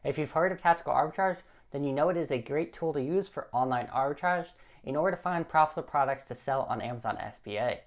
If you've heard of tactical arbitrage, then you know it is a great tool to use for online arbitrage in order to find profitable products to sell on Amazon FBA.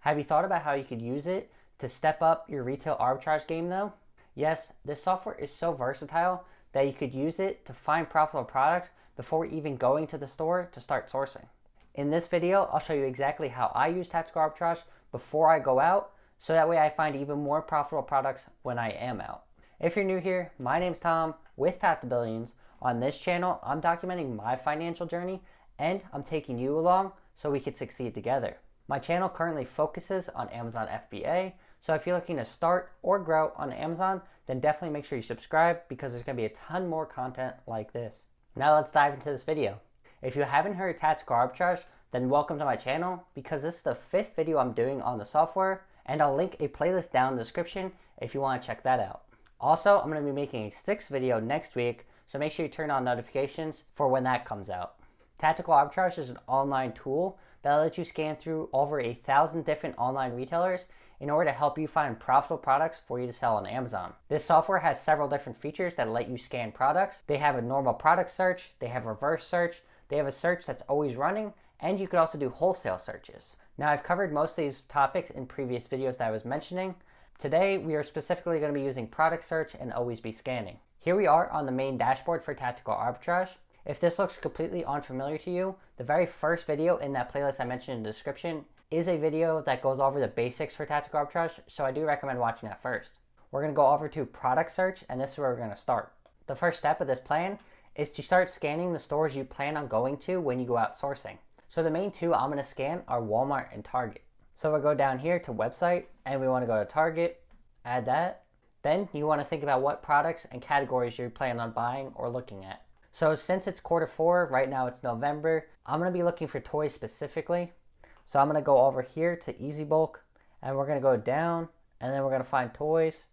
Have you thought about how you could use it to step up your retail arbitrage game though? Yes, this software is so versatile that you could use it to find profitable products before even going to the store to start sourcing. In this video, I'll show you exactly how I use tactical arbitrage before I go out, so that way I find even more profitable products when I am out. If you're new here, my name's Tom with Path to Billions. On this channel, I'm documenting my financial journey and I'm taking you along so we can succeed together. My channel currently focuses on Amazon FBA, so if you're looking to start or grow on Amazon, then definitely make sure you subscribe because there's going to be a ton more content like this. Now let's dive into this video. If you haven't heard of tactical arbitrage, then welcome to my channel because this is the 5th video I'm doing on the software, and I'll link a playlist down in the description if you want to check that out. Also, I'm going to be making a 6th video next week, so make sure you turn on notifications for when that comes out. Tactical arbitrage is an online tool that lets you scan through over 1,000 different online retailers in order to help you find profitable products for you to sell on Amazon. This software has several different features that let you scan products. They have a normal product search, they have reverse search, they have a search that's always running, and you could also do wholesale searches. Now, I've covered most of these topics in previous videos that I was mentioning. Today, we are specifically going to be using product search and always be scanning. Here we are on the main dashboard for tactical arbitrage. If this looks completely unfamiliar to you, the very first video in that playlist I mentioned in the description is a video that goes over the basics for tactical arbitrage, so I do recommend watching that first. We're going to go over to product search, and this is where we're going to start. The first step of this plan is to start scanning the stores you plan on going to when you go out sourcing. So the main two I'm going to scan are Walmart and Target. So we'll go down here to website, and we want to go to Target, add that. Then you want to think about what products and categories you plan on buying or looking at. So since it's Q4, right now it's November, I'm going to be looking for toys specifically. So I'm going to go over here to Easy Bulk, and we're going to go down, and then we're going to find toys,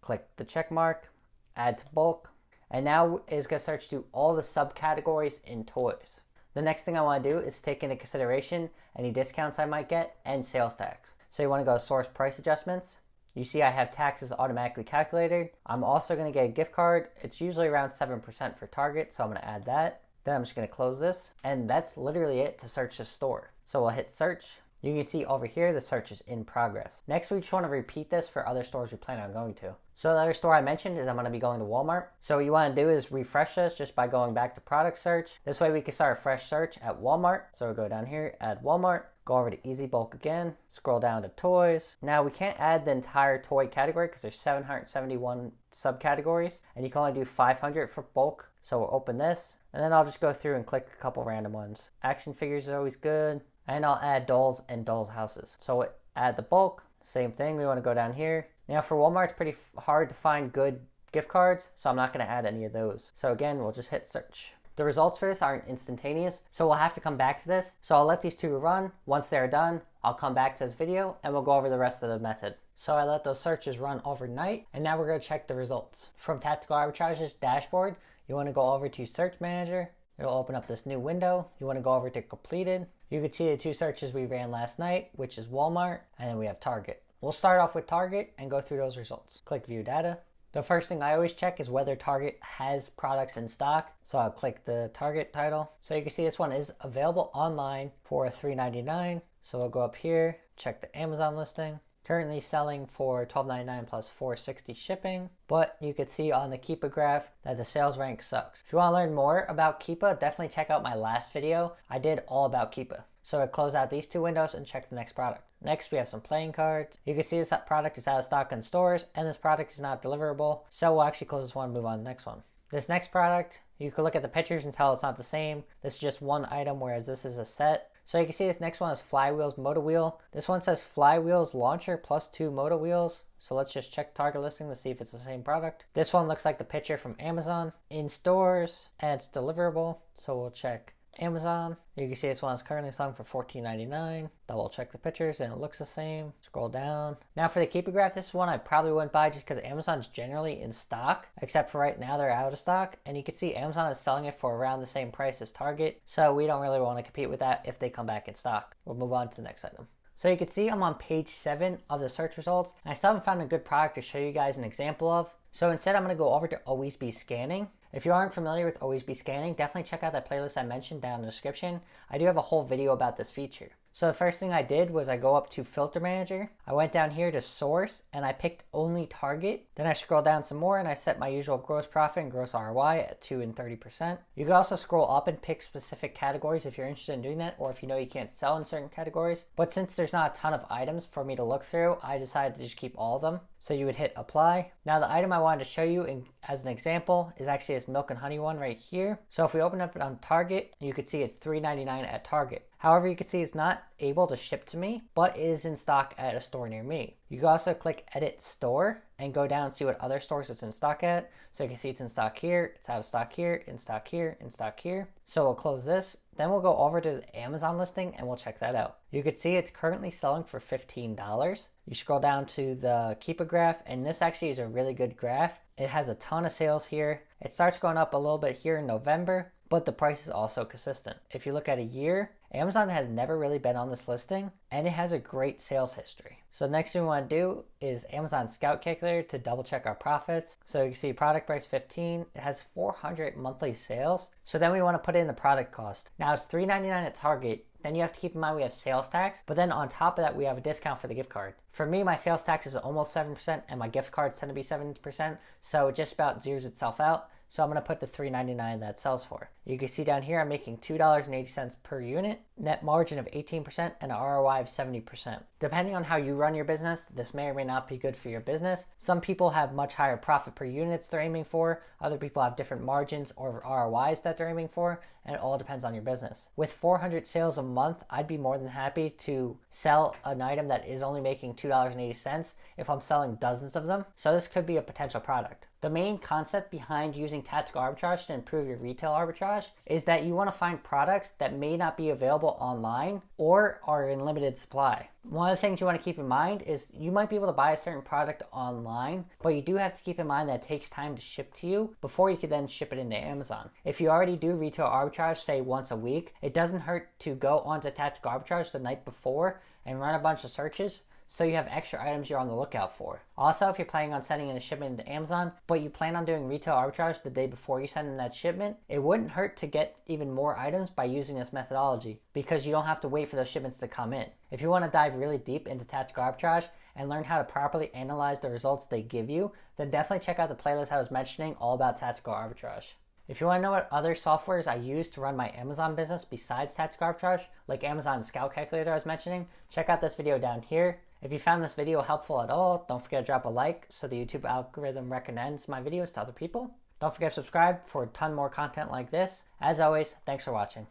click the check mark, add to bulk, and now it's going to search through all the subcategories in toys. The next thing I want to do is take into consideration any discounts I might get and sales tax. So you want to go source price adjustments. You see I have taxes automatically calculated. I'm also going to get a gift card. It's usually around 7% for Target, so I'm going to add that. Then I'm just going to close this, and that's literally it to search the store. So we'll hit search. You can see over here the search is in progress. Next, we just want to repeat this for other stores we plan on going to. So the other store I mentioned is I'm going to be going to Walmart. So what you want to do is refresh this just by going back to product search. This way we can start a fresh search at Walmart. So we'll go down here, add Walmart, go over to Easy Bulk again, scroll down to toys. Now we can't add the entire toy category because there's 771 subcategories, and you can only do 500 for bulk. So we'll open this, and then I'll just go through and click a couple random ones. Action figures is always good. And I'll add dolls and dolls houses. So we'll add the bulk, same thing, we want to go down here. Now for Walmart, it's pretty hard to find good gift cards, so I'm not going to add any of those. So again, we'll just hit search. The results for this aren't instantaneous, so we'll have to come back to this. So I'll let these two run. Once they're done, I'll come back to this video and we'll go over the rest of the method. So I let those searches run overnight, and now we're going to check the results. From Tactical Arbitrage's dashboard, you want to go over to Search Manager. It'll open up this new window. You want to go over to completed. You can see the two searches we ran last night, which is Walmart, and then we have Target. We'll start off with Target and go through those results. Click View Data. The first thing I always check is whether Target has products in stock. So I'll click the Target title. So you can see this one is available online for $3.99. So we'll go up here, check the Amazon listing. Currently selling for $12.99 plus $4.60 shipping, but you could see on the Keepa graph that the sales rank sucks. If you want to learn more about Keepa, definitely check out my last video. I did all about Keepa. So I close out these two windows and check the next product. Next, we have some playing cards. You can see this product is out of stock in stores, and this product is not deliverable. So we'll actually close this one and move on to the next one. This next product, you can look at the pictures and tell it's not the same. This is just one item, whereas this is a set. So you can see this next one is Flywheels Moto Wheel. This one says Flywheels Launcher plus 2 Moto Wheels. So let's just check Target listing to see if it's the same product. This one looks like the picture from Amazon. In stores, and it's deliverable. So we'll check Amazon. You can see this one is currently selling for $14.99. Double check the pictures and it looks the same. Scroll down. Now for the Keepa graph, this one I probably wouldn't buy just because Amazon's generally in stock, except for right now they're out of stock. And you can see Amazon is selling it for around the same price as Target. So we don't really want to compete with that if they come back in stock. We'll move on to the next item. So you can see I'm on page 7 of the search results, and I still haven't found a good product to show you guys an example of. So instead, I'm going to go over to always be scanning. If you aren't familiar with always be scanning, definitely check out that playlist I mentioned down in the description. I do have a whole video about this feature. So the first thing I did was I go up to Filter Manager. I went down here to Source and I picked only Target. Then I scroll down some more and I set my usual gross profit and gross ROI at 2 and 30%. You can also scroll up and pick specific categories if you're interested in doing that, or if you know you can't sell in certain categories. But since there's not a ton of items for me to look through, I decided to just keep all of them. So you would hit apply. Now the item I wanted to show you as an example is actually this milk and honey one right here. So if we open up it on Target, you can see it's $3.99 at Target. However, you can see it's not able to ship to me, but it is in stock at a store near me. You can also click Edit Store and go down and see what other stores it's in stock at. So you can see it's in stock here, it's out of stock here, in stock here, in stock here. So we'll close this. Then we'll go over to the Amazon listing and we'll check that out. You can see it's currently selling for $15. You scroll down to the Keepa graph, and this actually is a really good graph. It has a ton of sales here. It starts going up a little bit here in November, but the price is also consistent. If you look at a year, Amazon has never really been on this listing, and it has a great sales history. So the next thing we want to do is Amazon Scout Calculator to double check our profits. So you can see product price 15, it has 400 monthly sales. So then we want to put in the product cost. Now it's $3.99 at Target. Then you have to keep in mind we have sales tax, but then on top of that we have a discount for the gift card. For me, my sales tax is almost 7% and my gift cards tend to be 7%, so it just about zeroes itself out. So I'm going to put the $3.99 that sells for. You can see down here I'm making $2.80 per unit, net margin of 18%, and an ROI of 70%. Depending on how you run your business, this may or may not be good for your business. Some people have much higher profit per units they're aiming for. Other people have different margins or ROIs that they're aiming for, and it all depends on your business. With 400 sales a month, I'd be more than happy to sell an item that is only making $2.80 if I'm selling dozens of them. So this could be a potential product. The main concept behind using tactical arbitrage to improve your retail arbitrage is that you want to find products that may not be available online or are in limited supply. One of the things you want to keep in mind is you might be able to buy a certain product online, but you do have to keep in mind that it takes time to ship to you before you can then ship it into Amazon. If you already do retail arbitrage, say once a week, it doesn't hurt to go onto tactical arbitrage the night before and run a bunch of searches, so you have extra items you're on the lookout for. Also, if you're planning on sending in a shipment into Amazon, but you plan on doing retail arbitrage the day before you send in that shipment, it wouldn't hurt to get even more items by using this methodology, because you don't have to wait for those shipments to come in. If you want to dive really deep into tactical arbitrage and learn how to properly analyze the results they give you, then definitely check out the playlist I was mentioning all about tactical arbitrage. If you want to know what other softwares I use to run my Amazon business besides tactical arbitrage, like Amazon Scout Calculator I was mentioning, check out this video down here. If you found this video helpful at all, don't forget to drop a like so the YouTube algorithm recommends my videos to other people. Don't forget to subscribe for a ton more content like this. As always, thanks for watching.